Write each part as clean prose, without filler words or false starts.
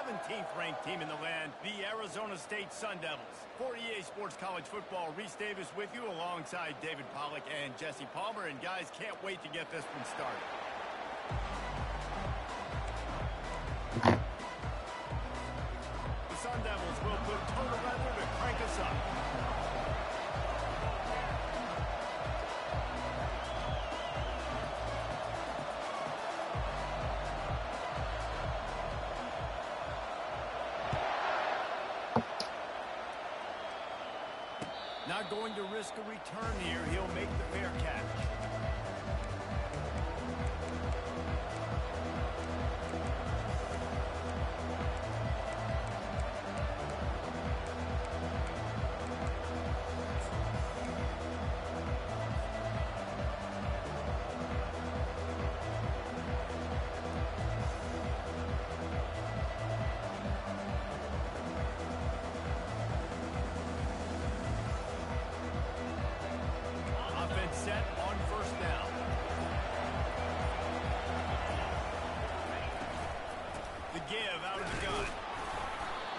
17th ranked team in the land, the Arizona State Sun Devils. For EA Sports College Football, Reese Davis with you alongside David Pollack and Jesse Palmer. And guys, can't wait to get this one started. The Sun Devils will put total weather to crank us up. Not going to risk a return here. He'll make the fair catch. Set on first down. The give out of the gun.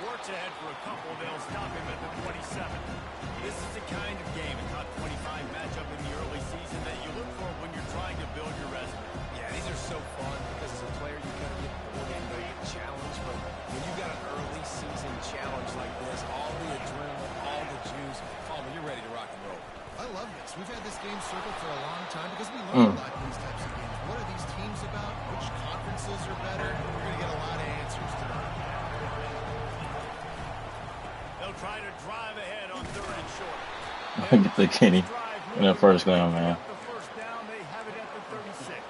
Works ahead for a couple. They'll stop him at the 27. This is the kind of game, a top 25 matchup in the early season that you look for when you're trying to build your resume. Yeah, these are so fun because as a player you kind of get bored and you get challenged. But when you got an early season challenge like this, all the adrenaline, all the juice, Palmer, you're ready to rock and roll. I love this. We've had this game circled for a long time because we learn a lot in these types of games. What are these teams about? Which conferences are better? We're going to get a lot of answers tonight. They'll try to drive ahead on third and short. Get the Kenny in that first down, man. The first down, they have it at the 36.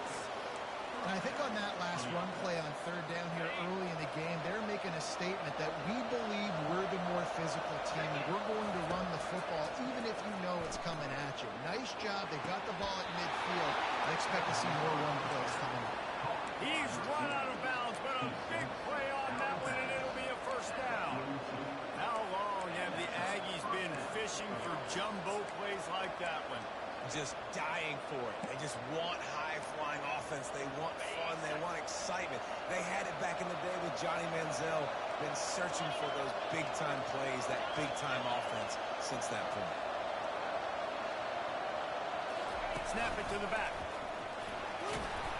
And I think on that last run play on third down here early in the game, they're making a statement that we believe we're the more physical team and we're going to run the football even if you know it's coming at you. Nice job. They got the ball at midfield. I expect to see more run plays coming up. He's run out of bounds, but a big play on that one, and it'll be a first down. How long have the Aggies been fishing for jumbo plays like that one? Just dying for it. They just want high-flying offense. They want fun. They want excitement. They had it back in the day with Johnny Manziel. Been searching for those big-time plays, that big-time offense since that point. Snap it to the back.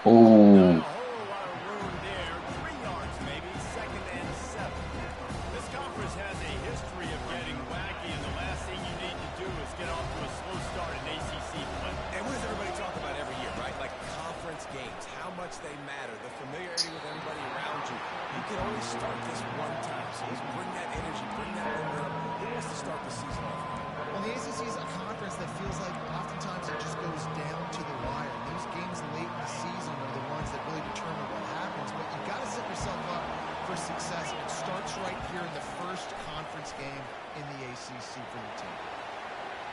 Ooh. Not a whole lot of room there. 3 yards maybe. 2nd and 7. This conference has a history of getting wacky, and the last thing you need to do is get off to a slow start in ACC play. And what does everybody talk about every year, right? Like conference games, how much they matter, the familiarity with everybody around you. You can only start this one time, so just bring that energy, bring that momentum. Who wants to start the season off? Well, the ACC is a conference that feels like oftentimes it just goes down to the wire. And those games late in the season are the ones that really determine what happens. But you got to set yourself up for success. And it starts right here in the first conference game in the ACC for your team.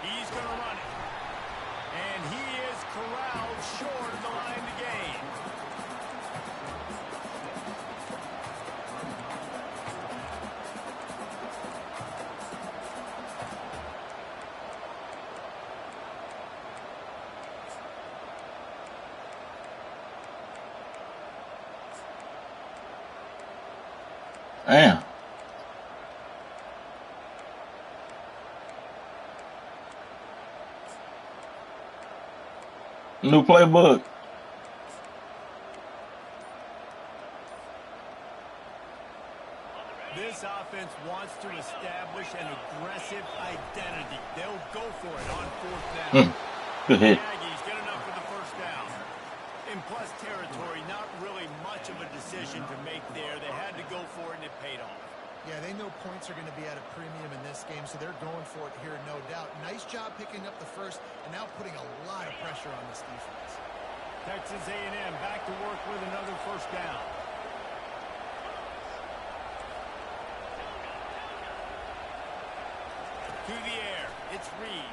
He's going to run it. And he is corralled short of the line to gain. Damn. New playbook. This offense wants to establish an aggressive identity. They'll go for it on 4th down. Good hit. The Aggies get enough for the first down. In plus territory, not really much of a decision to make there. They had to go for it, and it paid off. Yeah, they know points are going to be at a premium in this game, so they're going for it here, no doubt. Nice job picking up the first and now putting a lot of pressure on this defense. Texas A&M back to work with another first down. To the air, it's Reed.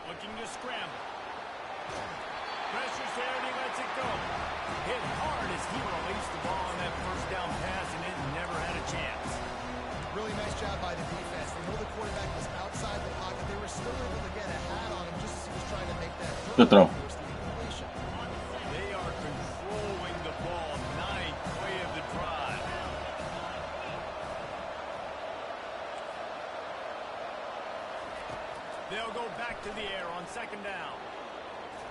Looking to scramble. Pressure's there and he lets it go. Hit hard as he released the ball on that first down pass and it never had a chance. Really nice job by the defense. They know the quarterback was outside the pocket. They were still able to get a hat on him just as he was trying to make that throw. Good throw. They are controlling the ball. 9th play of the drive. They'll go back to the air on second down.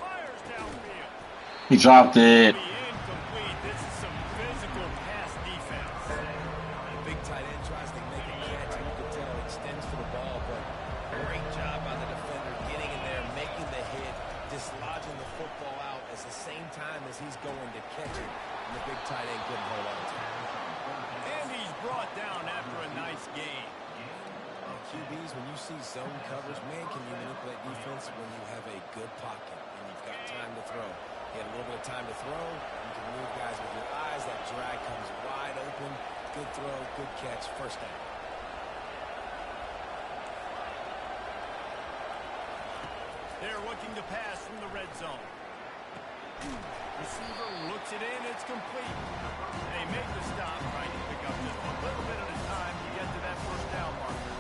Fires downfield. He dropped it. Incomplete. This is some physical pass defense. The big tight end tries to make a catch, and you can tell he extends for the ball, but great job by the defender getting in there, making the hit, dislodging the football out at the same time as he's going to catch it, and the big tight end couldn't hold on to it. And he's brought down after a nice gain. QBs, when you see zone coverage, man, can you manipulate defense when you have a good pocket and you've got time to throw. You had a little bit of time to throw. You can move guys with your eyes. That drag comes wide open. Good throw, good catch, first down. They're looking to pass from the red zone. Receiver looks it in. It's complete. They make the stop, trying to pick up just a little bit at a time to get to that first down marker.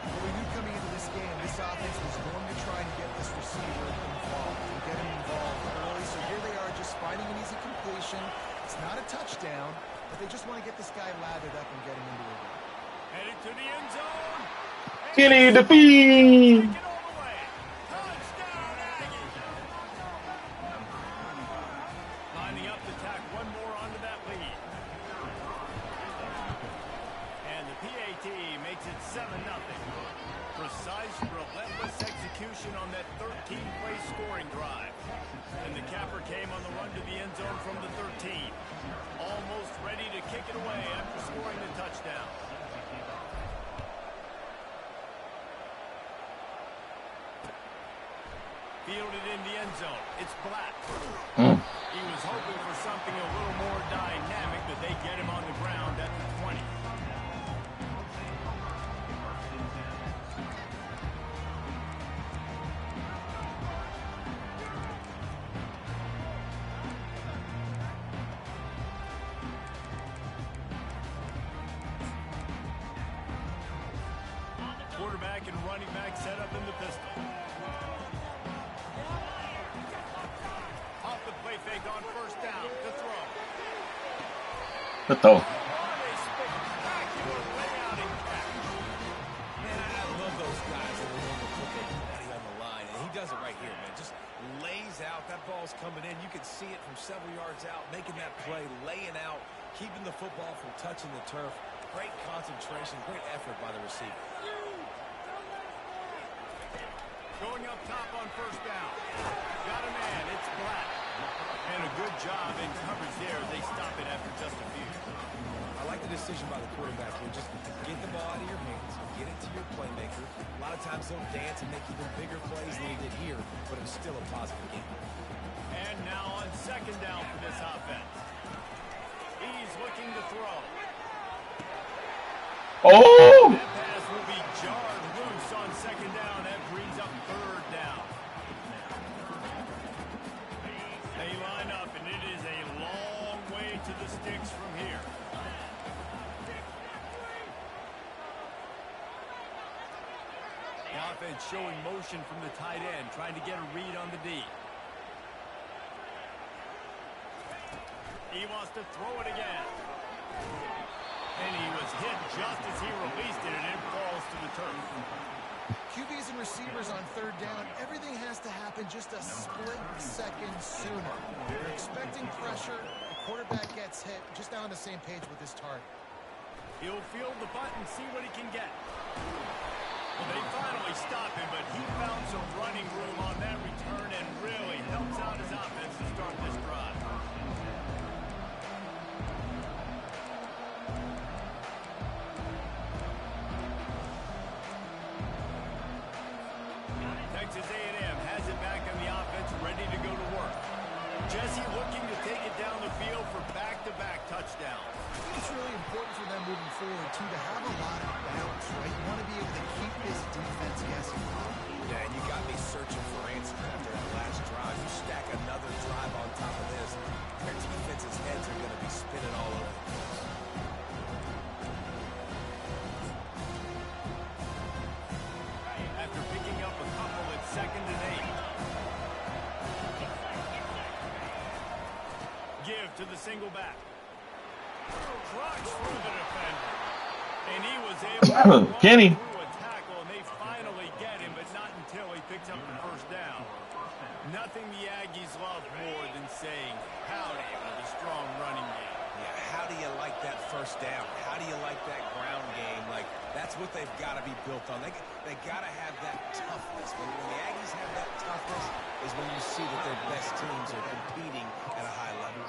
Well, we knew coming into this game, this offense was going to try and get this receiver involved and get him involved early. So here they are just finding an easy completion. It's not a touchdown, but they just want to get this guy lathered up and get him into it. Headed to the end zone. Kenny the feed. Take it all the way. Touchdown, Aggies. Lining up to tack one more onto that lead. And the PAT makes it 7-0. Precise, relentless execution on that 13-play scoring drive. And the capper came on the run to the end zone from the 13. Almost ready to kick it away after scoring the touchdown. Fielded in the end zone. It's Black. He was hoping for something a little more dynamic, but they get him on the ground at the 20. Quarterback and running back set up in the pistol. Off the play fake on first down to throw. Good throw. What a spectacular layout and catch. Man, I love those guys that are willing to put their body on the line, and he does it right here, man. Just lays out. That ball's coming in. You can see it from several yards out, making that play, laying out, keeping the football from touching the turf. Great concentration, great effort by the receiver. Going up top on first down. Got a man. It's Black. And a good job in coverage there. They stop it after just a few. I like the decision by the quarterback here. Just get the ball out of your hands, get it to your playmaker. A lot of times they'll dance and make even bigger plays than he did here, but it was still a positive game. And now on second down for this offense. He's looking to throw. Oh! That pass will be jarred loose on second down. That brings up third down. They line up, and it is a long way to the sticks from here. The offense showing motion from the tight end, trying to get a read on the D. He wants to throw it again. And he was hit just as he released it, and it falls to the turf. QBs and receivers on third down, everything has to happen just a split second sooner. They're expecting pressure. The quarterback gets hit. Just not on the same page with his target. He'll field the punt and see what he can get. Well, they finally stop him, but he found some running room on that return and really helps out his offense to start this drive. Texas A&M has it back on the offense, ready to go to work. Jesse looking to take it down the field for back-to-back touchdowns. I think it's really important for them moving forward, too, to have a lot of balance, right? You want to be able to keep this defense guessing. Yeah, and you got me searching for answers after that last drive. You stack another drive on top of this, their defense's heads are going to be spinning all over the place. After picking up a couple at 2nd and 8. Give to the single back. Crushed through the defender. And he was able to run Kenny. through a tackle, and they finally get him, but not until first down. How do you like that ground game? Like, that's what they've got to be built on. They got to have that toughness. When the Aggies have that toughness is when you see that their best teams are competing at a high level.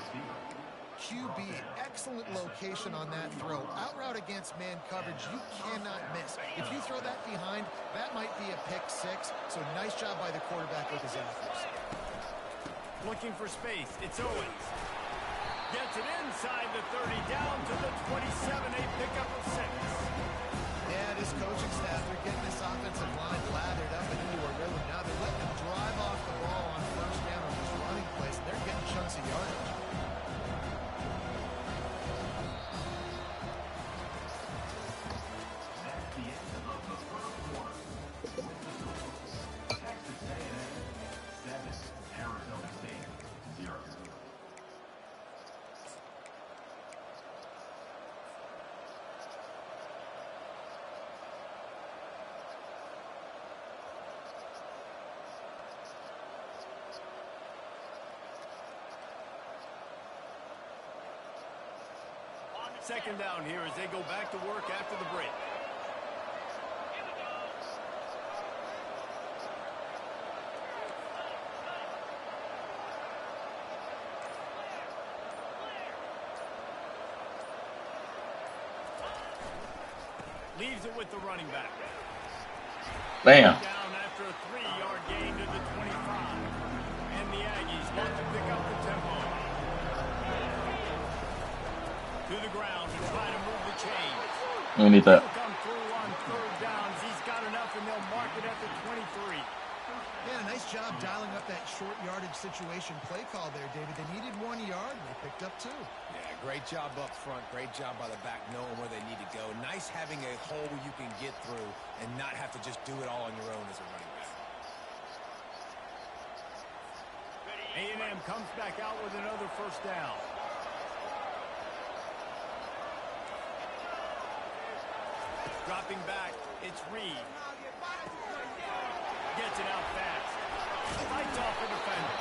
QB, excellent location on that throw. Out route against man coverage, you cannot miss. If you throw that behind, that might be a pick six. So nice job by the quarterback with his accuracy. Looking for space. It's Owens. Gets it inside the 30, down to the 27, a pickup of 6. Yeah, this coaching staff, they're getting this offensive line lathered up and into a rhythm. Now they're letting them drive off the ball on first down on this running plays, and they're getting chunks of yardage. Second down here as they go back to work after the break. Leaves it with the running back. Bam. Down after a 3-yard gain to the 25. And the Aggies want to pick up the tempo. To the ground to try to move the chains. We need that. He'll come through on third downs. He's got enough, and they'll mark it at the 23. Yeah, nice job dialing up that short yardage situation play call there, David. They needed 1 yard, and they picked up 2. Yeah, great job up front. Great job by the back knowing where they need to go. Nice having a hole where you can get through and not have to just do it all on your own as a running back. A&M comes back out with another first down. Dropping back, it's Reed. Gets it out fast. Fights off the defender.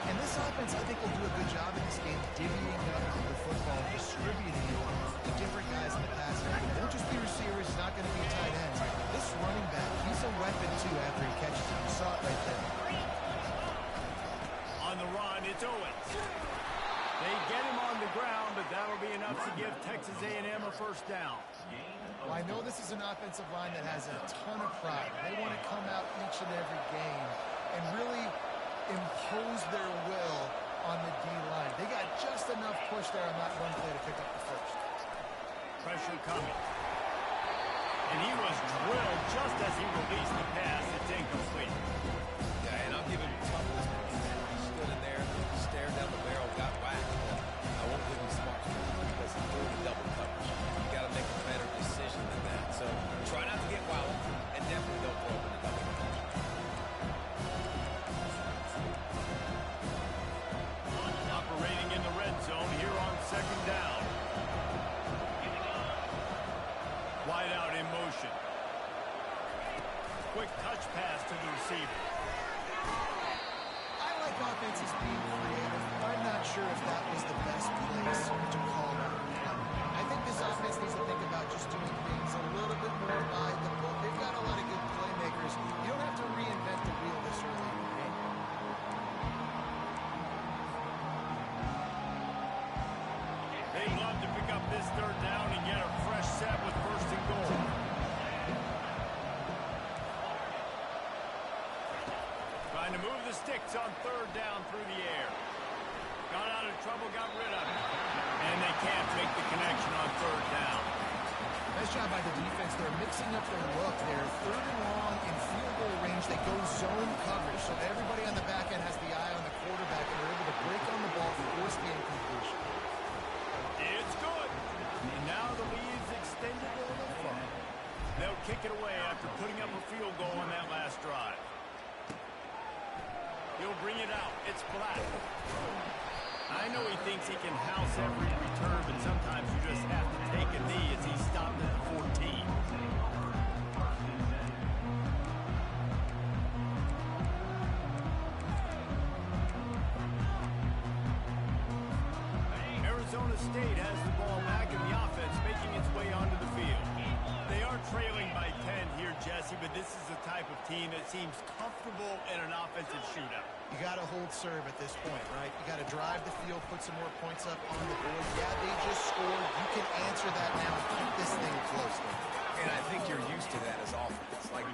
And this offense, I think, will do a good job in this game divvying up the football, distributing it to different guys in the passing game. Won't just be receivers, it's not going to be tight ends. This running back, he's a weapon, too, after he catches it. You saw it right there. On the run, it's Owens. They get him on the ground, but that'll be enough to give Texas A&M a first down. Well, I know this is an offensive line that has a ton of pride. They want to come out each and every game and really impose their will on the D-line. They got just enough push there on that run play to pick up the first. Pressure coming. And he was drilled just as he released the pass. It's incomplete. Yeah, and I'll give him toughness. He stood in there, stared down the barrel, got whacked. I won't give him smart because he threw the double coverage. You got to make a better decision than that. So try not to get wild, and definitely don't throw in the double coverage. Operating in the red zone here on second down. Wide out in motion. Quick touch pass to the receiver. I like offenses being creative. I'm not sure if that was the best place to call that. I think this offense needs to think about just doing things a little bit more by the book. They've got a lot of good playmakers. You don't have to reinvent the wheel this early in the game. They'd love to pick up this third down and get a fresh set with first and goal. Trying to move the sticks on third down through the air. Got out of trouble, got rid of it. And they can't make the connection on third down. Nice job by the defense. They're mixing up their look. They're third and long in field goal range. They go zone coverage, so everybody on the back end has the eye on the quarterback, and they're able to break on the ball, force the incompletion. It's good. And now the lead's extended a little further. They'll kick it away after putting up a field goal on that last drive. He'll bring it out. It's Black. I know he thinks he can house every return, but sometimes you just have to take a knee as he stopped at the 14. Arizona State has the ball back, and trailing by 10 here, Jesse, but this is the type of team that seems comfortable in an offensive shootout. You got to hold serve at this point, right? You got to drive the field, put some more points up on the board. Yeah, they just scored. You can answer that now and keep this thing close. And I think you're used to that as offense. Like,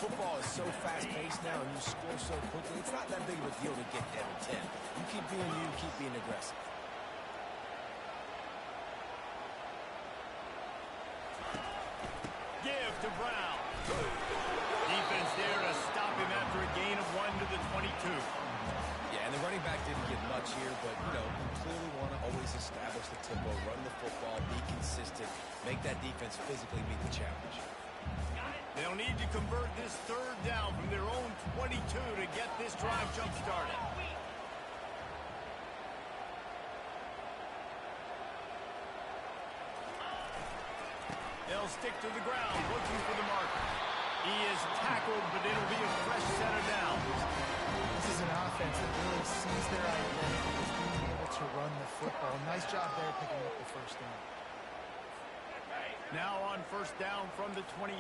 football is so fast-paced now and you score so quickly, it's not that big of a deal to get down 10. You keep being aggressive. Give to Brown. Defense there to stop him after a gain of 1 to the 22. Yeah, and the running back didn't get much here, but, you know, you clearly want to always establish the tempo, run the football, be consistent, make that defense physically meet the challenge. They'll need to convert this third down from their own 22 to get this drive jump-started. They'll stick to the ground, looking for the marker. He is tackled, but it'll be a fresh set of downs. This is an offense that really sees their identity as being able to run the football. Nice job there picking up the first down. Now on first down from the 28.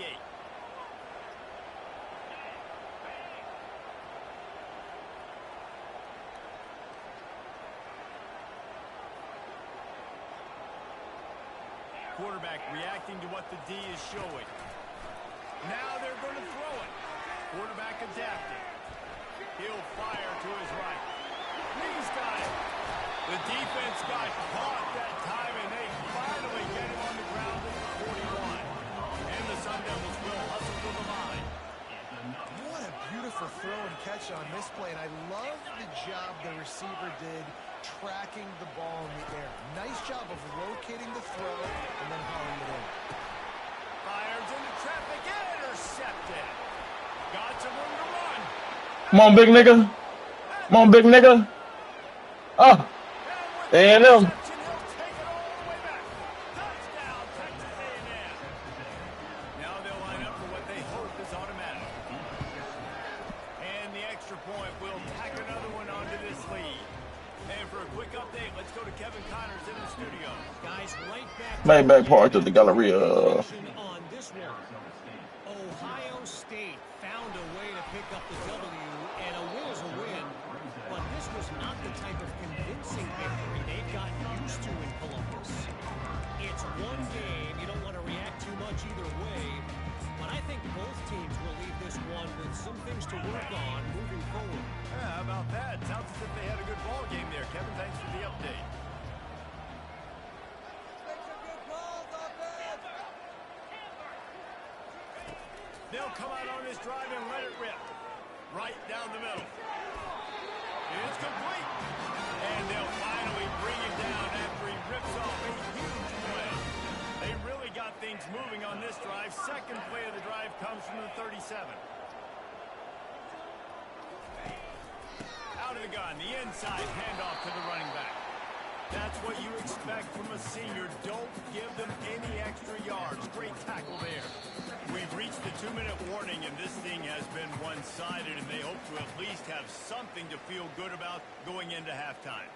Quarterback reacting to what the D is showing. Now they're going to throw it. Quarterback adapting. He'll fire to his right. He's got it. The defense got caught that time, and they finally get him on the ground at the 41. And the Sun Devils will hustle to the line. What a beautiful throw and catch on this play, and I love the job the receiver did tracking the ball in the air. Nice job of locating the throw and then hauling it in. Fires into traffic, intercepted. Got some room to run. Come on, big nigga. Come on, big nigga. Oh, A&M. He'll take it all the way back. Touchdown, Texas A&M. Now they'll line up for what they hope is automatic. And the extra point will tack another one onto this lead. And for a quick update, let's go to Kevin Connors in the studio. Guys, right back Maybach Park to the Galleria. on this one. Ohio State found a way to pick up the W, and a win is a win. But this was not the type of convincing victory they've gotten used to in Columbus. It's one game. You don't want to react too much either way. But I think both teams will leave this one with some things to work on moving forward. Yeah, how about that? Sounds as if they had a good ball game there. Kevin, thanks for the update. They'll come out on this drive and let it rip. Right down the middle. It's complete. And they'll finally bring him down after he rips off a huge play. They really got things moving on this drive. Second play of the drive comes from the 37. Out of the gun, the inside handoff to the running back. That's what you expect from a senior. Don't give them any extra yards. Great tackle there. We've reached the 2-minute warning, and this thing has been one-sided, and they hope to at least have something to feel good about going into halftime.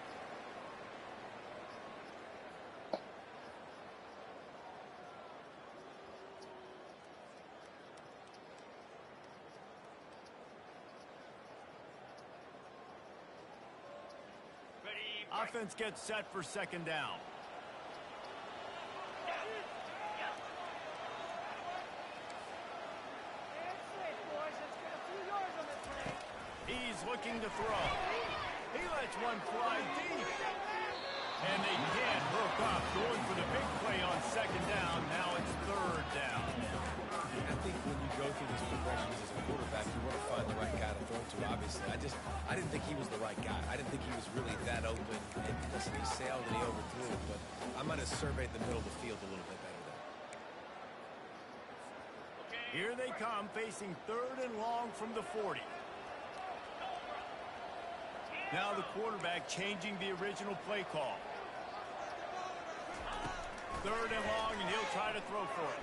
Offense gets set for second down. He's looking to throw. He lets one fly deep. And they can't hook up. Going for the big play on second down. Now it's third down. I think when you go through these progressions as a quarterback, you want to find the right guy to throw to, obviously. I didn't think he was the right guy. I didn't think he was really that open. And listen, he sailed and he overthrew it, but I might have surveyed the middle of the field a little bit better there. Here they come, facing third and long from the 40. Now the quarterback changing the original play call. Third and long, and he'll try to throw for it.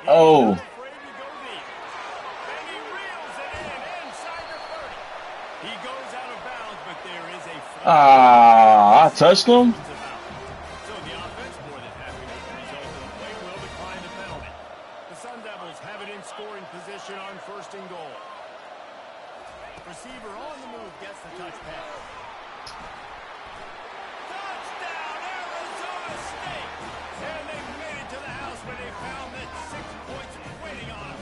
Oh. He's not afraid to go deep. And he reels it in inside the 30. He goes out of bounds, but there is a I touched him. So the offense, more than happy with the result of the play, will decline the penalty. The Sun Devils Buccaneers have it in scoring position on 1st and goal. Receiver on the move gets the touch pass. Touchdown, Arizona State! And they made it to the house when they found that 6 points waiting on them.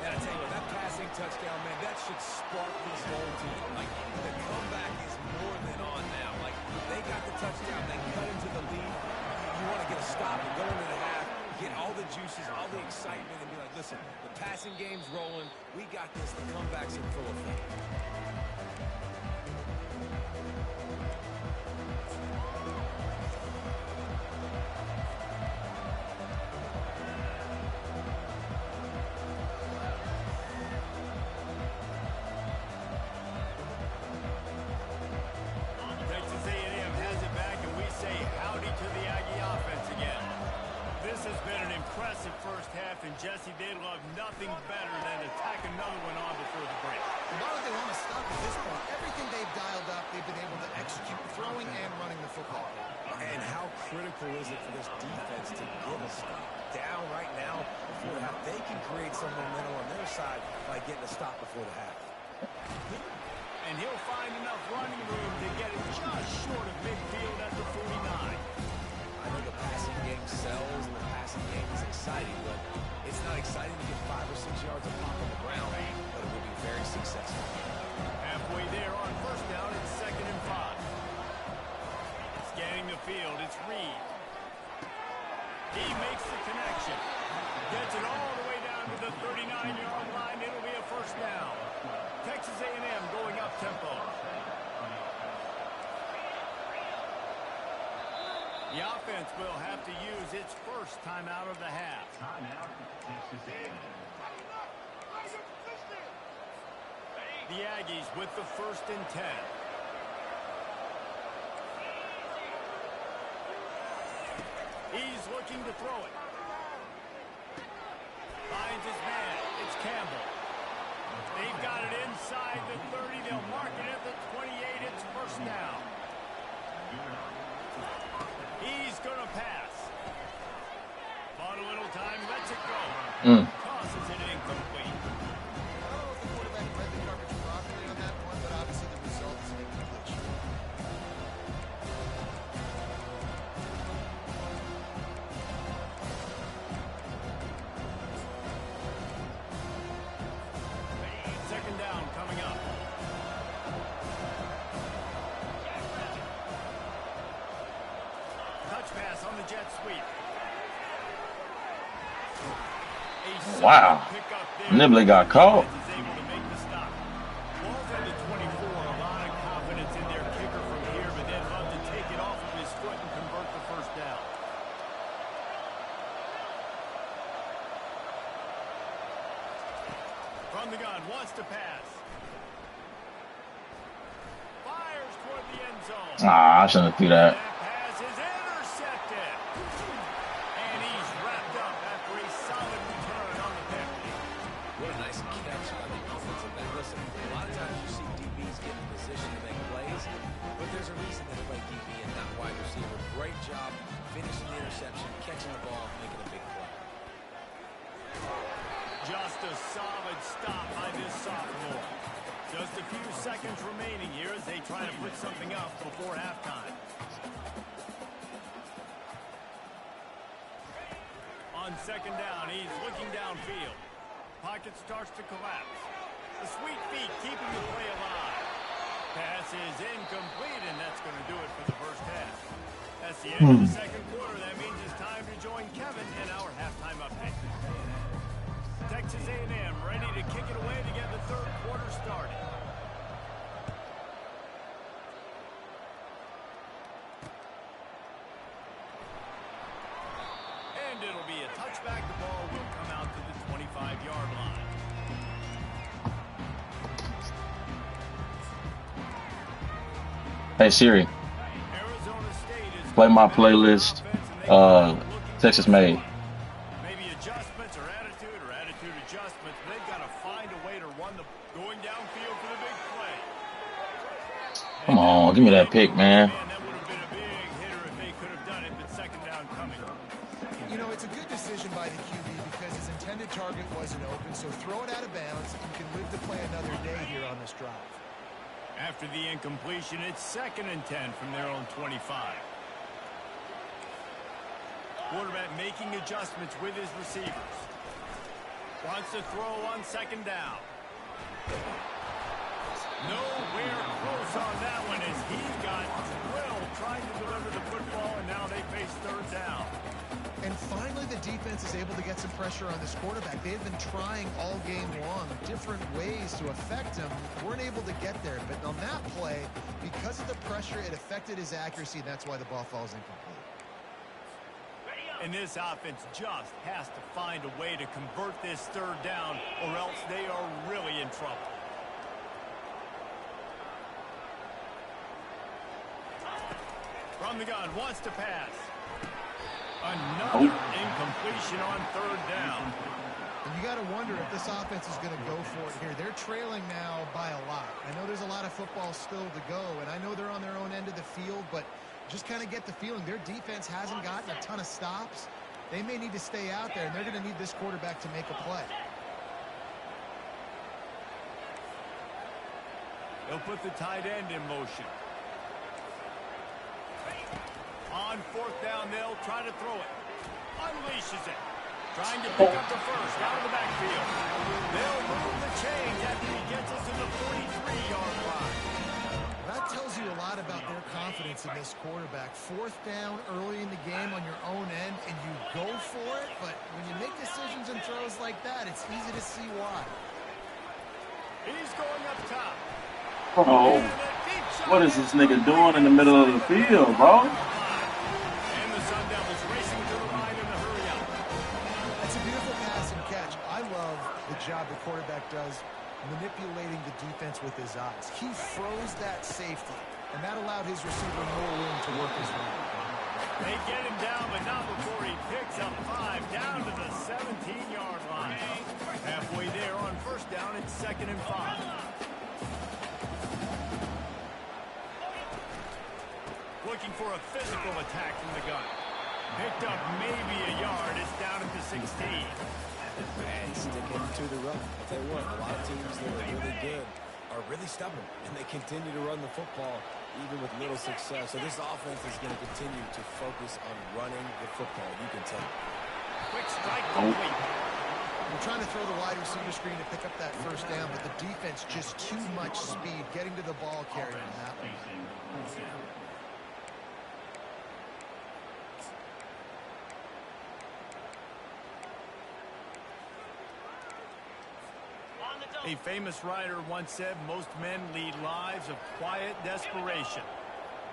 And I tell you what, that passing touchdown, man, that should spark this whole team. Like, the comeback is more than on now. Like, they got the touchdown, they cut into the lead. You want to get a stop and go into the half, get all the juices, all the excitement, and be like, listen, the passing game's rolling. We got this. The comeback's in full effect. Texas A&M has it back, and we say howdy to the Aggie offense again. This has been an impressive first half, and Jesse, they'd love nothing better than to tack another one on before the break. Why don't they want to stop at this point? Everything they've dialed up, they've been able to execute, throwing and running the football. And how critical is it for this defense to get a stop down right now before the half? They can create some momentum on their side by getting a stop before the half. And he'll find enough running room to get it just short of midfield at the 49. I know the passing game sells and the passing game is exciting, but it's not exciting to get 5 or 6 yards of pop on the ground, but it will be very successful. Halfway there on 1st down, it's 2nd and 5. Scanning the field, it's Reed. He makes the connection. Gets it all the way down to the 39-yard line. It'll be a 1st down. Texas A&M going up tempo. The offense will have to use its first timeout of the half. The Aggies with the 1st and 10. He's looking to throw it. Finds his man. It's Campbell. They've got it inside the 30. They'll mark it at the 28. It's 1st down. He's going to pass. Bought a little time. Lets it go. Tosses it incomplete. I don't know if the quarterback read the coverage properly on that one, but obviously the result is incomplete. Second down coming up. Touch pass on the jet sweep. Wow. Nibley got caught. Is able to make the stop. Ball's at the 24. A lot of confidence in their kicker from here, but they'd love to take it off of his foot and convert the 1st down. From the gun, wants to pass. Fires toward the end zone. Ah, I shouldn't have threw that. That pass is intercepted. And he's wrapped up after a solid return on the pick. What a nice catch by the offensive back. Listen, a lot of times you see DBs get in position to make plays, but there's a reason they play DB and not wide receiver. Great job finishing the interception, catching the ball, making a big play. Just a solid stop by this sophomore. Just a few seconds remaining here as they try to put something up before halftime. On 2nd down, he's looking downfield. Pocket starts to collapse. The sweet feet keeping the play alive. Pass is incomplete, and that's going to do it for the 1st half. That's the end of the 2nd quarter. That means it's time to join Kevin in our halftime update. Texas A&M ready to kick it away to get the 3rd quarter started. And it'll be a touchback. The ball will come out to the 25-yard line. Hey Siri, Arizona State is play my playlist. Texas made. Maybe adjustments or attitude adjustments. They've got to find a way to run the going downfield for the big play. Come on, give me that pick, man. Man, that would have been a big hitter if they could have done it, but 2nd down coming. You know, it's a good decision by the QB because his intended target wasn't open, so throw it out of bounds. You can live to play another day here on this drive. After the incompletion, it's 2nd and 10 from their own 25. Quarterback making adjustments with his receivers. Wants to throw on 2nd down. Nowhere close on that one as he got drilled trying to deliver the football, and now they face 3rd down. And finally, the defense is able to get some pressure on this quarterback. They've been trying all game long different ways to affect him. Weren't able to get there. But on that play, because of the pressure, it affected his accuracy, and that's why the ball falls incomplete. And this offense just has to find a way to convert this 3rd down, or else they are really in trouble. From the gun, wants to pass. Another incompletion on 3rd down. And you got to wonder if this offense is going to go for it here. They're trailing now by a lot. I know there's a lot of football still to go, and I know they're on their own end of the field, but just kind of get the feeling their defense hasn't gotten a ton of stops. They may need to stay out there, and they're going to need this quarterback to make a play. They'll put the tight end in motion. On 4th down, they'll try to throw it. Unleashes it. Trying to pick up the first out of the backfield. They'll move the change after he gets us to the 43-yard line. That tells you a lot about their confidence in this quarterback. 4th down early in the game on your own end, and you go for it, but when you make decisions and throws like that, it's easy to see why. He's going up top. Bro, what is this nigga doing in the middle of the field, bro? And the Sun Devils racing to the line in the hurry-up. That's a beautiful pass and catch. I love the job the quarterback does manipulating the defense with his eyes. He froze that safety, and that allowed his receiver more room to work his way. They get him down, but not before he picks up 5 down to the 17-yard line. Halfway there on 1st down, it's 2nd and 5. Looking for a physical attack from the gun. Picked up maybe a yard. It's down at the 16. And sticking to the run. I'll tell you what, a lot of teams that are really good are really stubborn, and they continue to run the football even with little success. So this offense is going to continue to focus on running the football. You can tell. Quick strike complete. We're trying to throw the wide receiver screen to pick up that 1st down, but the defense just too much speed getting to the ball carrier on that one. A famous writer once said, most men lead lives of quiet desperation.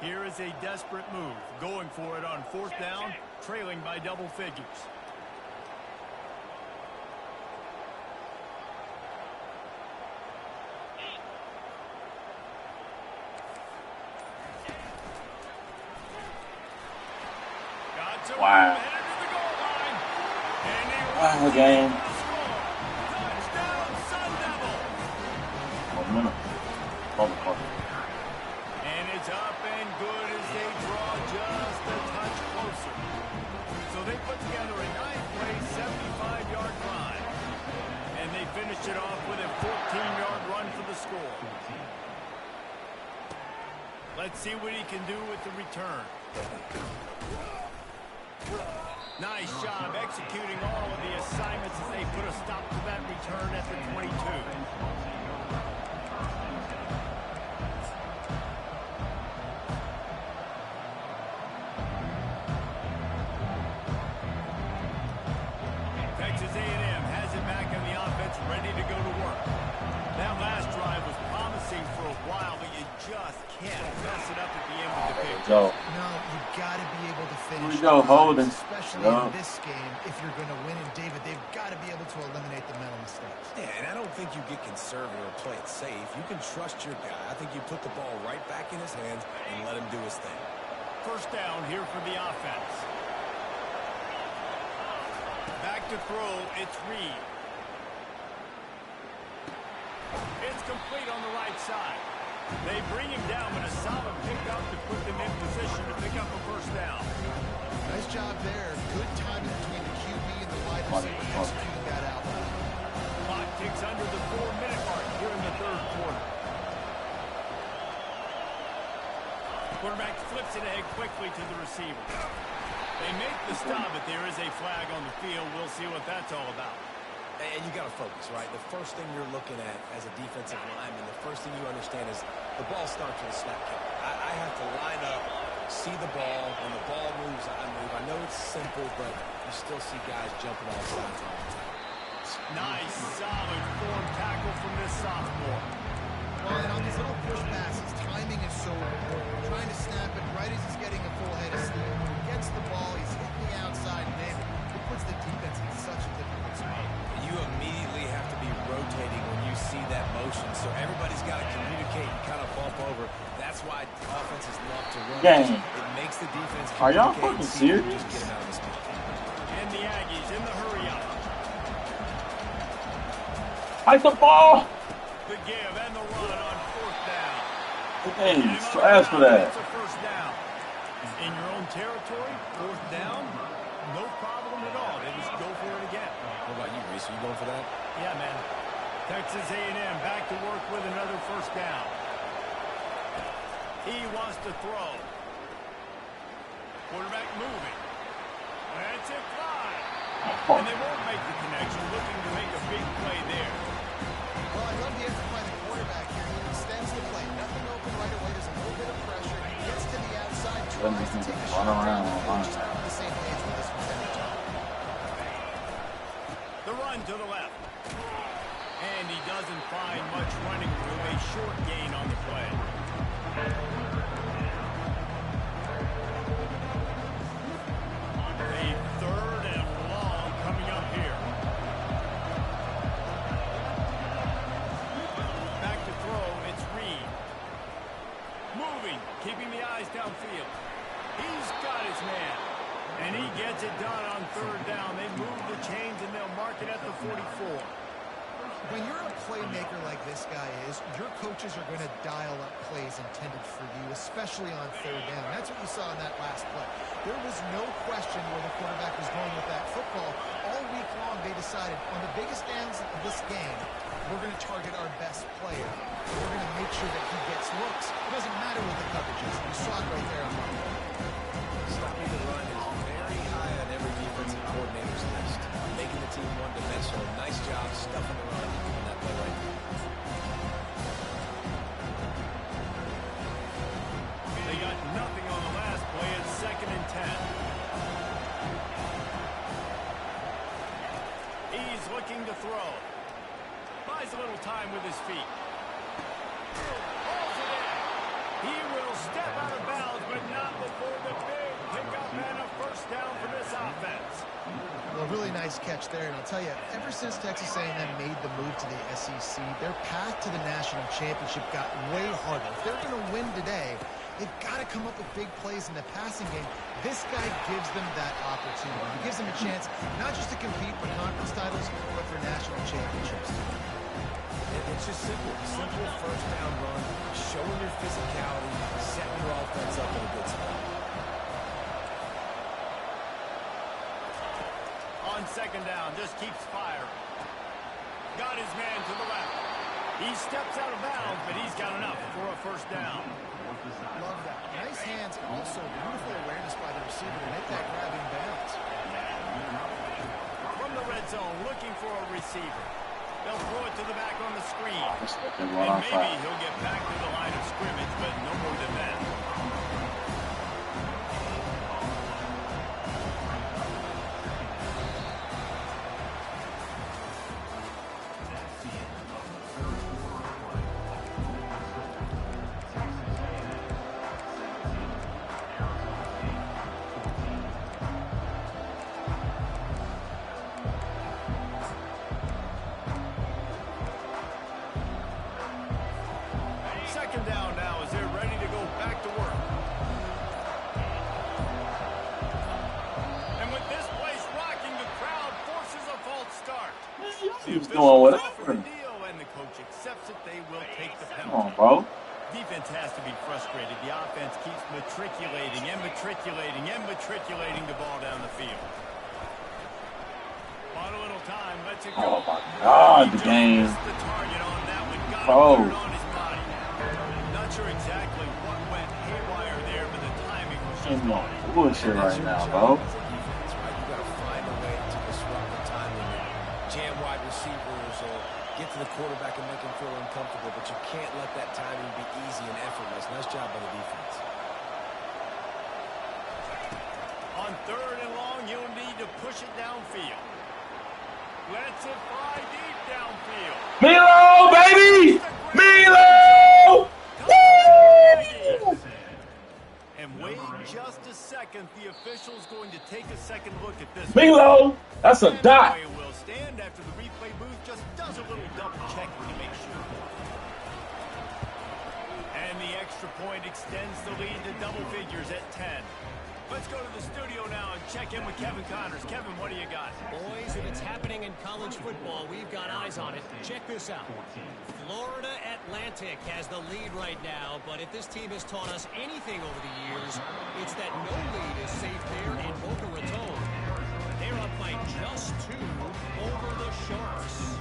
Here is a desperate move, going for it on 4th down, trailing by double figures. Wow. Wow, game. And it's up and good as they draw just a touch closer. So they put together a 9-play, 75-yard drive. And they finish it off with a 14-yard run for the score. Let's see what he can do with the return. Nice job executing all of the assignments as they put a stop to that return at the 22. Texas A&M has it back on the offense, ready to go to work. That last drive was promising for a while, but you just can't mess it up at the end with the pick. Go. No, you got to be able to finish. Here we go, Holden. Especially in this game, if you're going to win. And David, they've got to be able to eliminate the mental mistakes. Yeah, and I don't think you get conservative or play it safe. You can trust your guy. I think you put the ball right back in his hands and let him do his thing. 1st down here for the offense. Back to throw, it's Reed. It's complete on the right side. They bring him down, but a solid pickup to put them in position to pick up a 1st down. Nice job there. good timing between the QB and the wide receiver executing that out. Clock ticks under the 4-minute mark here in the third quarter. Quarterback flips it ahead quickly to the receiver. They make the stop, but there is a flag on the field. We'll see what that's all about. And you got to focus, right? The first thing you're looking at as a defensive lineman, the first thing you understand is the ball starts with a snap count. I have to line up, see the ball. When the ball moves, I move. I know it's simple, but you still see guys jumping off sides all the time. Nice, solid form tackle from this sophomore. Well, and on these little push passes, timing is so important. Trying to snap it right as he's getting a full head of steam. When he gets the ball, he's hitting the outside man. It puts the defense in such a difficult spot. You immediately have to be rotating when you see that motion, so everybody's got to communicate and kind of bump over. That's why offenses love to run. Dang. It makes the defense Are y'all communicate fucking and see if serious? they just get him out of the spot. And the Aggies in the hurry up. Hike the ball. The give and the run on fourth down. Hey, trash for that. It's a first down. In your own territory, fourth down, no problem at all. They just go for it again. What about you, Reese? Are you going for that? Yeah, man. Texas A&M back to work with another first down. He wants to throw. Quarterback moving. That's it, fly. And they won't make the connection, looking to make a big play there. Well, I love the effort by the quarterback here. He extends the play. Nothing open right away. There's a little bit of pressure. He gets to the outside, tries to take a shot down. Just not on the same page with this one every time. The run to the left. And he doesn't find much running room. A short gain on the play. A third and long coming up here. Back to throw. It's Reed. Moving. Keeping the eyes downfield. He's got his man. And he gets it done on third down. They move the chains and they'll mark it at the 44. When you're a playmaker like this guy is, your coaches are going to dial up plays intended for you, especially on third down. That's what you saw in that last play. There was no question where the quarterback was going with that football. All week long, they decided on the biggest downs of this game, we're going to target our best player. We're going to make sure that he gets looks. It doesn't matter what the coverage is. You saw it right there on Monday. Stopping the run is very high on every defensive coordinator's list. Making the team one-dimensional. Nice job stuffing the run on that play right there. They got nothing on the last play. It's 2nd and 10. He's looking to throw. Buys a little time with his feet. Holds it in. He will step out of bounds, but not before the big pickup and a first down for this offense. Well, really nice catch there, and I'll tell you, ever since Texas A&M made the move to the SEC, their path to the national championship got way harder. If they're going to win today, they've got to come up with big plays in the passing game. This guy gives them that opportunity. He gives them a chance not just to compete for conference titles, but for national championships. It's just simple. Simple first down run, showing your physicality, setting your offense up in a good spot. On 2nd down, just keeps firing. Got his man to the left. He steps out of bounds, but he's got enough for a first down. Love that. Nice hands, and also beautiful awareness by the receiver to make that grab in bounds. From the red zone, looking for a receiver. They'll throw it to the back on the screen. And maybe he'll get back to the line of scrimmage, but no more than that. He was doing whatever. And the coach accepts it. They will take the penalty. Come on, bro. Defense has to be frustrated. The offense keeps matriculating and matriculating and matriculating the ball down the field. On a little time, lets it go. Oh my God, the game. The target on that one. Got Oh. it on his body. Not sure exactly what went haywire there, but the timing was just I'm on bullshit right now, bro. As a defense, right? You got to find a way to disrupt the timing and jam wide receivers or get to the quarterback and make him feel uncomfortable, but you can't let that timing be easy and effortless. Nice job by the defense. on 3rd and long. You'll need to push it downfield. Let's it fly deep downfield. Milo, baby! Milo! Woo! And wait just a second. The official's going to take a second look at this. Milo, that's a dot. And will stand after the replay booth just does a little double checking to make sure. And the extra point extends the lead to double figures at 10. Let's go to the studio now and check in with Kevin Connors. Kevin, what do you got? Boys, if it's happening in college football, we've got eyes on it. Check this out. Florida Atlantic has the lead right now, but if this team has taught us anything over the years, it's that no lead is safe there in Boca Raton. They're up by just 2 over the Sharks.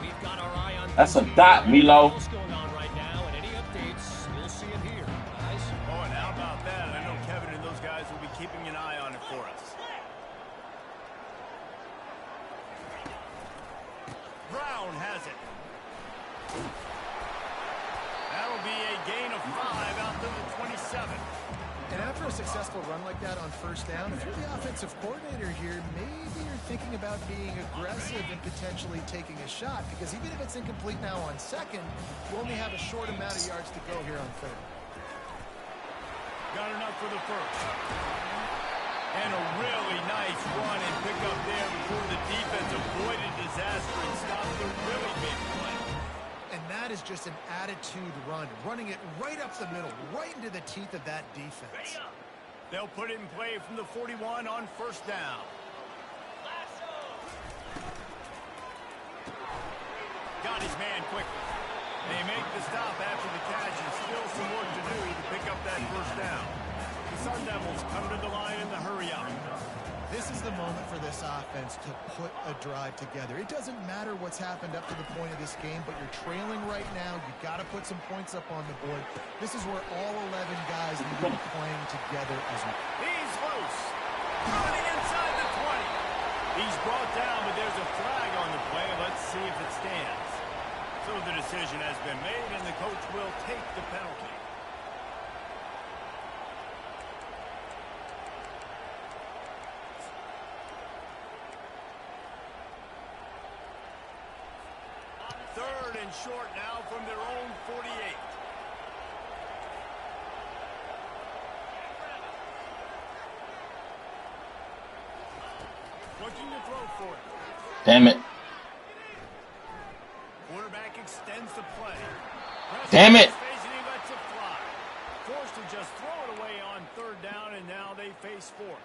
We've got our eye on That's a dot, Milo. what's going on right now, and any updates, you'll see it here, guys. Oh, and how about that? I know Kevin and those guys will be keeping an eye on it for us. Brown has it. That'll be a gain of 5 out to the 27. And after a successful run like that on 1st down, if you're the offensive coordinator here, maybe you're thinking about being aggressive and potentially taking a shot, because even if it's incomplete now on 2nd, you only have a short amount of yards to go here on 3rd. Got enough for the 1st. And a really nice run and pick up there before the defense avoided disaster and stopped the really big play. And that is just an attitude run, running it right up the middle, right into the teeth of that defense. They'll put it in play from the 41 on 1st down. Got his man quickly. They make the stop after the catch and still some work to do to pick up that 1st down. The Sun Devils come to the line in the hurry-up. This is the moment for this offense to put a drive together. It doesn't matter what's happened up to the point of this game, but you're trailing right now. You've got to put some points up on the board. This is where all 11 guys need to be playing together as well. He's loose. Running inside the 20. He's brought down, but there's a flag on the play. Let's see if it stands. So the decision has been made, and the coach will take the penalty. Third and short now from their own 48. Looking to throw for it. Damn it. Quarterback extends the play. Damn it. Facing, he lets it fly. Forced to just throw it away on 3rd down, and now they face 4th.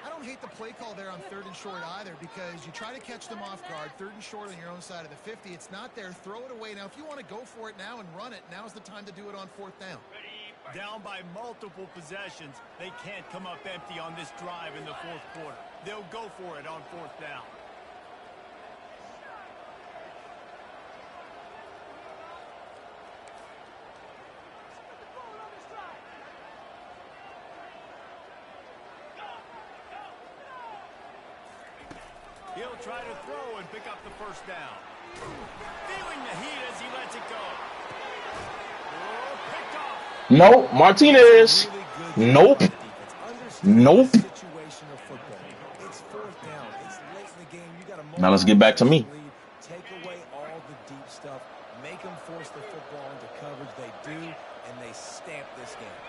I don't hate the play call there on 3rd and short either, because you try to catch them off guard. 3rd and short on your own side of the 50. It's not there. Throw it away. Now, if you want to go for it now and run it, now's the time to do it on 4th down. Down by multiple possessions, they can't come up empty on this drive in the 4th quarter. They'll go for it on 4th down. He'll try to throw and pick up the 1st down. Feeling the heat as he lets it go. Oh, picked off. Nope, Martinez. Nope. Nope. Situation of football. It's 4th down. It's late in the game. You got a Now let's get back to me. Take away all the deep stuff. Make them force the football into coverage. They do, and they stamp this game.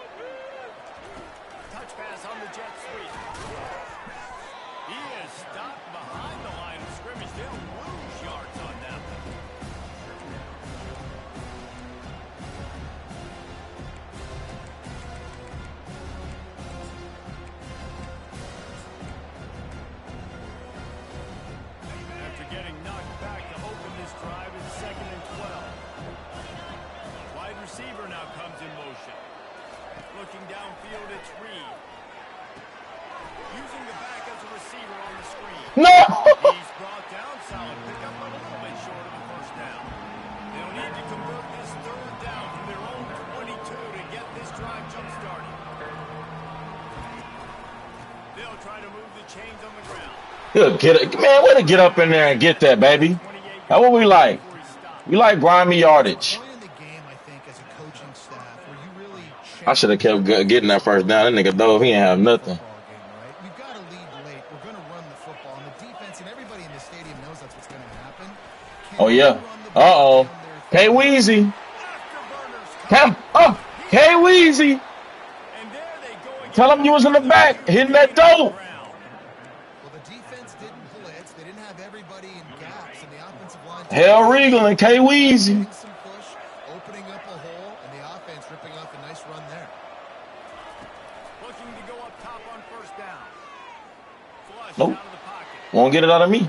Touch pass on the jet sweep. He is stopped behind the line of scrimmage. They'll lose yards on that one. After getting knocked back to open this drive, it's 2nd and 12. Wide receiver now No! He's brought down, solid pickup, but a little bit short of the first down. They'll need to convert this third down from their own 22 to get this drive jump-started. They'll try to move the chains on the ground. He'll get it. Man, way to get up in there and get that, baby. That's what we like. We like grimy yardage. Point in the game, I think, as a coaching staff, where you really I should have kept getting that first down. That nigga dove. He ain't have nothing. We've got to lead late. We're going to run the football. And the defense and everybody in the stadium knows that's what's going to happen. Oh, yeah. Uh-oh. K-Weezy. Come. Oh, K-Weezy. Tell him you was in the back, hitting that dope. Well, the defense didn't blitz. They didn't have everybody in gaps, and the offensive line. Hell Regal and K-Weezy. Some push, opening up a hole, and the offense ripping off a nice run there. Looking to go up top on first down. Flush Nope. out of the pocket. Won't get it out of me. And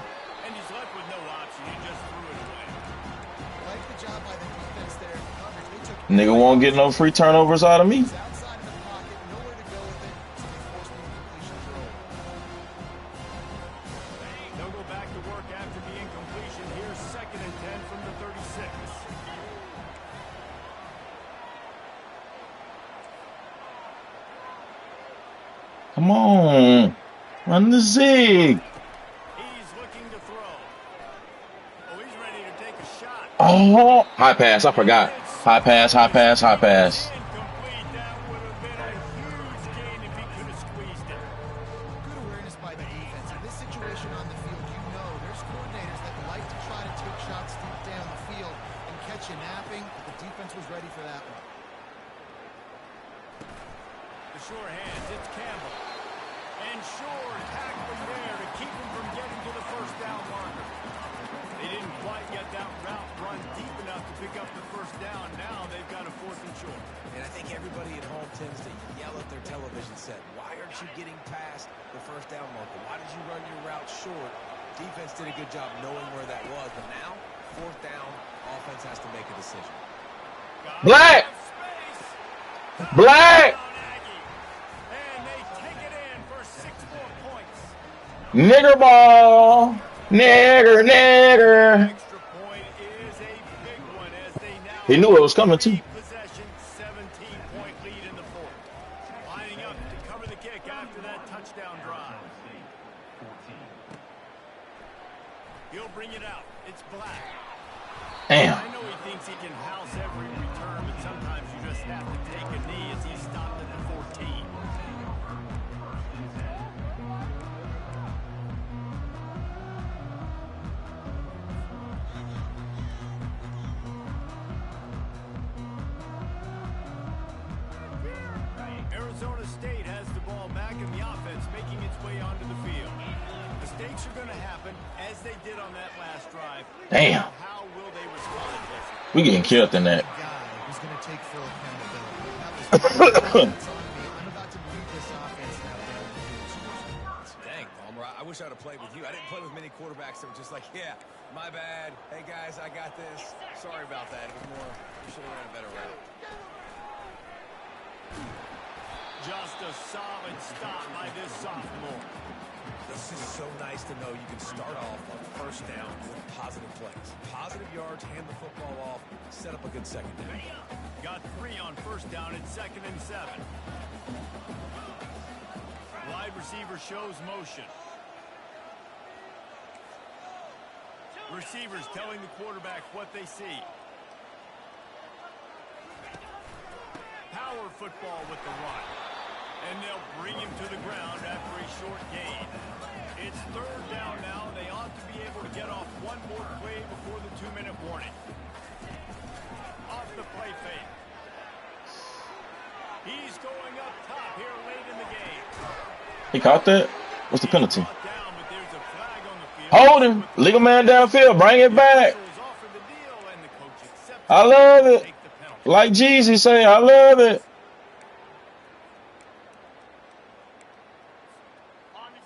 he's left with no option. He just threw it away. Like the job by the defense there. They took Nigga won't get no free turnovers out of me. outside of the pocket, nowhere to go with it, so they forced the incompletion throw. They'll go back to work after the incompletion. Here's 2nd and 10 from the 36. Come on. Run the zig. He's looking to throw. Oh, he's ready to take a shot. Oh, high pass. I forgot. High pass, high pass, high pass. Incomplete. That would have been a huge gain if he could have squeezed it. Good awareness by the defense. In this situation on the field, you know there's coordinators that like to try to take shots deep down the field and catch you napping, but the defense was ready for that one. The sure hands. It's Campbell. And Shore tackling there to keep him from getting to the first down marker. They didn't quite get that route run deep enough to pick up the first down. Now they've got a 4th and short. And I think everybody at home tends to yell at their television set. Why aren't you getting past the first down marker? Why did you run your route short? Defense did a good job knowing where that was. But now, 4th down, offense has to make a decision. Black. Black. And they take it in for 6 more points. Nigger ball. Nigger, nigger. Extra point is a big one as they now He knew it was coming too. possession, 17-point lead in the 4th. Lining up to cover the kick after that touchdown drive. He'll bring it out. It's Black. Damn. I know he thinks he can house every return, but sometimes you just have to take a knee as he stopped at the 14. Arizona State has the ball back in the offense, making its way onto the field. Mistakes are going to happen, as they did on that last drive. Damn. How will they respond, Jesse? We getting killed in that. Guy who's going to take full accountability. That was that's on me. I'm about to lead this offense now down the field. Dang, Palmer, I wish I'd have played with you. I didn't play with many quarterbacks that were just like, yeah, my bad. Hey, guys, I got this. Sorry about that. It was more, we should have ran a better route. Just a solid stop by this sophomore. This is so nice to know you can start off on first down with positive plays. Positive yards, hand the football off, set up a good second down. Got 3 on first down at 2nd and 7. Wide receiver shows motion. Receivers telling the quarterback what they see. Power football with the run. And they'll bring him to the ground after a short gain. It's 3rd down now. They ought to be able to get off one more play before the 2-minute warning. Off the play fake. He's going up top here late in the game. He caught that? What's the penalty? Brought down, but there's a flag on the field. Hold him. Legal man downfield. Bring it back. Offered the deal, and the coach accepted I love it. take the penalty. Like Jeezy say, I love it.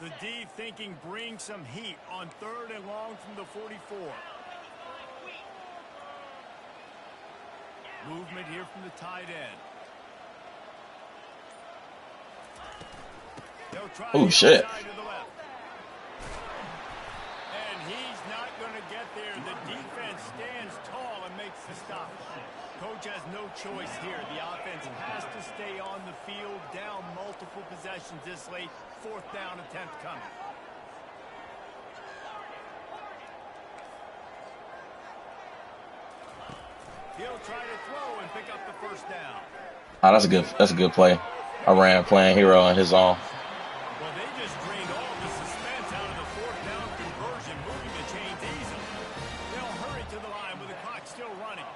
The D thinking bring some heat on 3rd and long from the 44. Movement here from the tight end. They'll try Oh, the shit. outside to the left. conversions this late. 4th down attempt coming. He'll try to throw and pick up the 1st down. Oh, that's a good play. I ran playing hero on his own. Well, they just drained all the suspense out of the 4th down conversion, moving the chains easily. They'll hurry to the line with the clock still running.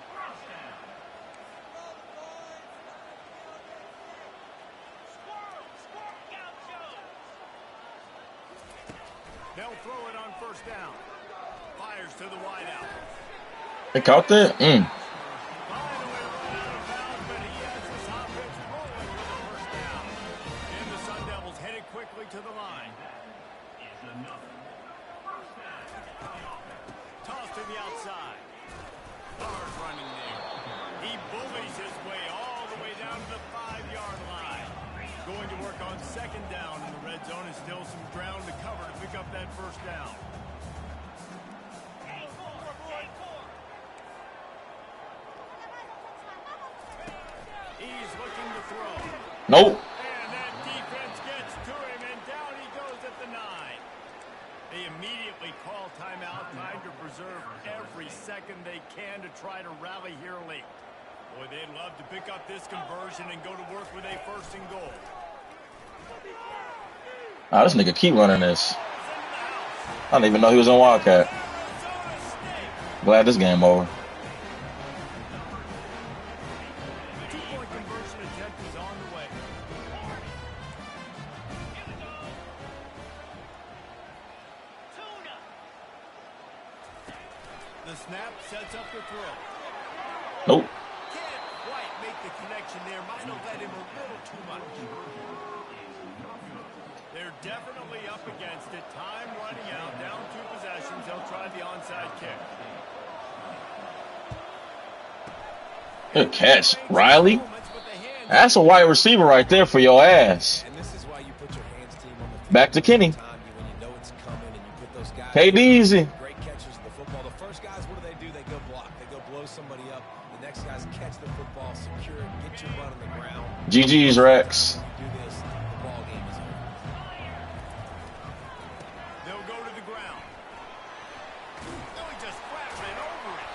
They'll throw it on 1st down. Fires to the wideout. They caught that? To the line. Toss to the outside. Bars running there. He bullies his way all the way down to the 5-yard line. Going to work on 2nd down in the red zone, and still some ground to cover to pick up that 1st down. He's looking to throw. Nope. They immediately call timeout, trying to preserve every second they can to try to rally here late. Boy, they'd love to pick up this conversion and go to work with a 1st and goal. Oh, this nigga keep running this. I didn't even know he was on Wildcat. Glad this game over. The 2-point conversion attempt is on the way. The snap sets up the throw. Nope. Can't quite make the connection there. Might have let him a little too much. They're definitely up against it. Time running out. Down 2 possessions. They'll try the onside kick. Good catch, Riley. That's a wide receiver right there for your ass. And this is why you put your hands team on the field. Back to Kenny. When you know it's coming and you put those guys. KD easy. Great catches of the football. The first guys, what do? They go block. They go blow somebody up. The next guys catch the football, secure it, get your butt on the ground. GG's Rex. You do this, the ball game is over. They'll go to the ground. No, he just flat ran over it.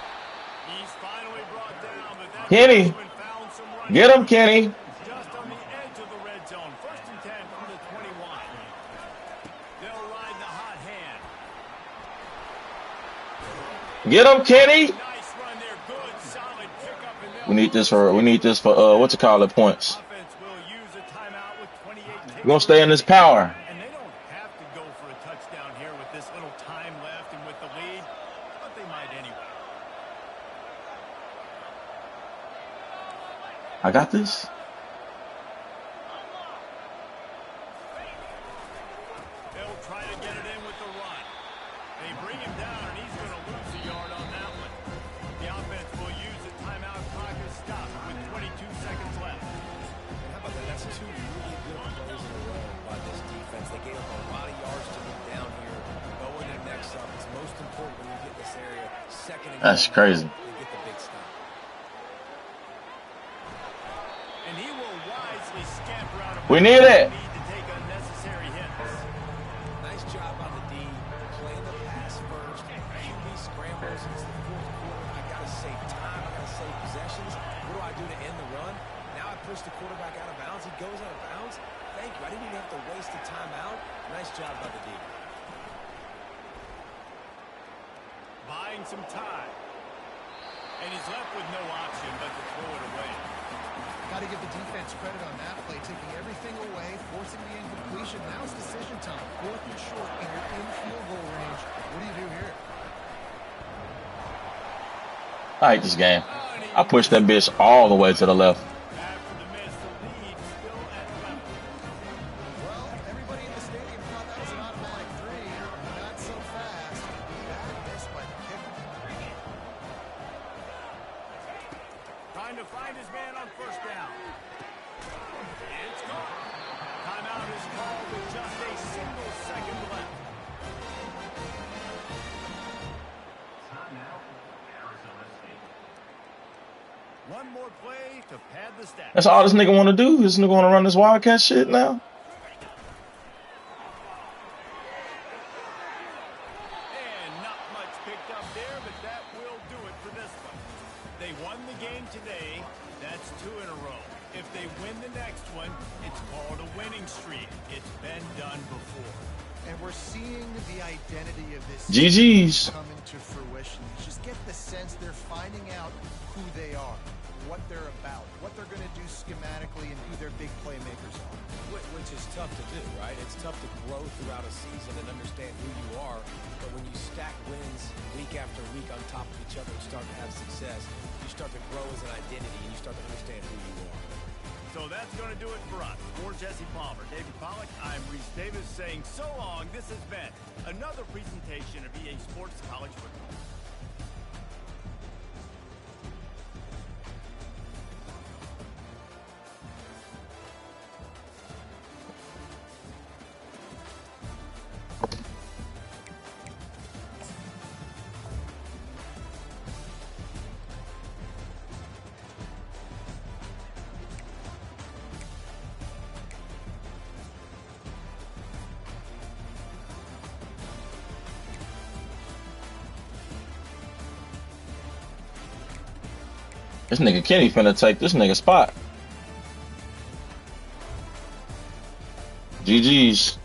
He's finally brought down, but that Kenny. found some running. Get him, Kenny. Just on the edge of the red zone. 1st and 10 from the 21. They'll ride the hot hand. Get him, Kenny. Nice run there. Good, solid pickup. We need this for what you call it, points. Offense will use a timeout with 28 We're gonna stay in this power. And they don't have to go for a touchdown here with this little time left and with the lead, but they might anyway. I got this. They'll try to get it in with the run. They bring him down, and he's going to lose a yard on that one. The offense will use a timeout. Clock is stopped with 22 seconds left. And how about that? That's 2 really good plays in a row by this defense. They gave up a lot of yards to them down here. Going their next up. It's most important when you get this area. 2nd and That's crazy. They get the big stop. And he will wisely scamper out of We need it. need to take unnecessary hits. Nice job on the D. Playing the pass first. QB scrambles. It's the 4th quarter. I got to save time. I got to save possessions. What do I do to end the run? Now I push the quarterback out of bounds. He goes out of bounds. Thank you. I didn't even have to waste a timeout. Nice job by the D. Buying some time. And he's left with no option but to throw it away. Got to give the defense credit on that play, taking everything away, forcing the incompletion. Now it's decision time. 4th and short, and you're in field goal range. What do you do here? I hate this game. I pushed that bitch all the way to the left. After the miss, the lead still at 11. Well, everybody in the stadium thought that was an automatic 3. Not so fast. Bad miss by the kicker. Trying to find his man on 1st down. It's gone. Timeout is called with just a single second left. One more play to pad the stats. That's all this nigga want to do. This nigga want to run this Wildcat shit now. job there, but that will do it for this one. They won the game today. That's 2 in a row. If they win the next one, it's called a winning streak. It's been done before. And we're seeing the identity of this GG's. come into fruition. You just get the sense they're finding out who they are, what they're about, what they're going to do schematically, and who their big playmakers are. Which is tough to do, right? It's tough to grow throughout a season and understand who you are. But when you stack wins week after week on top of each other and start to have success, you start to grow as an identity and you start to understand who you are. So that's going to do it for us. For Jesse Palmer, David Pollack, I'm Reese Davis saying so long. This has been another presentation of EA Sports College Football. This nigga Kenny finna take this nigga spot. GG's.